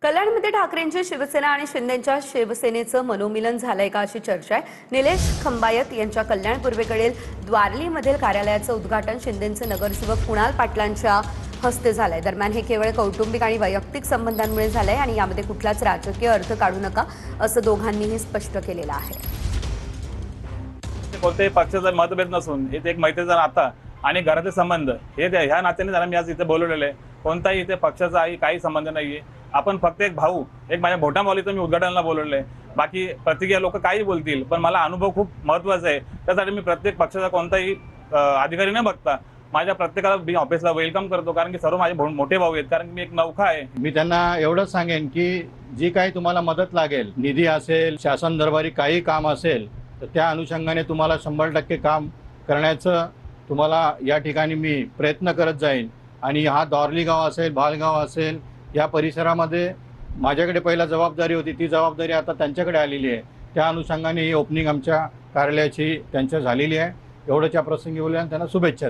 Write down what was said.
कल्याणमध्ये ठाकरेंची शिवसेना आणि शिंदेंच्या शिवसेनेचं मनोमिलन झालंय का अशी चर्चा आहे। निलेश खंबायत यांच्या कल्याण पूर्वेकडील द्वारलीमधील कार्यालयाचं उद्घाटन शिंदेंचे नगरसेवक कुणाल पाटलांच्या हस्ते झालंय। दरम्यान हे केवळ कौटुंबिक आणि वैयक्तिक संबंधांमुळे झालंय आणि यामध्ये कुठलाच राजकीय अर्थ काढू नका असं दोघांनीही स्पष्ट केलेलं आहे। कोणत्याही पक्षाचा मतभेद नसून हे एक मैत्रीचा नाता आणि घराचे संबंध हे ह्या नात्याने जरा मी आज इथे बोलवलेले आहे। कोणताही इथे पक्षाचा काही संबंध नाहीये। आपण फक्त एक भाऊ, एक माझ्या मोठ्या माऊलीचं मी उद्घाटनाला बोलवलंय। बाकी प्रतिक्रिया लोक काही बोलतील, पण मला अनुभव खूप महत्त्वाचा आहे। त्यासाठी मी प्रत्येक पक्षाचा कोणताही अधिकारी न बघता माझ्या प्रत्येकाला मी ऑफिसला वेलकम करतो, कारण की सर्व माझे मोठे भाऊ आहेत, कारण की मी एक नौका आहे। मी त्यांना एवढंच सांगेन की जी काही तुम्हाला मदत लागेल, निधी असेल, शासन दरबारी काही काम असेल, तर त्या अनुषंगाने तुम्हाला 100% काम करण्याचं तुम्हाला या ठिकाणी मी प्रयत्न करत जाईन। आणि हा दौरली गाव असेल, भालगाव असेल, या परिसरामध्ये माझ्याकडे पहिला जबाबदारी होती, ती जबाबदारी आता त्यांच्याकडे आलेली आहे। त्या अनुषंगाने ही ओपनिंग आमच्या कार्यालयाची त्यांच्या झालेली आहे। एवढंच या प्रसंगी बोलूया, त्यांना शुभेच्छा।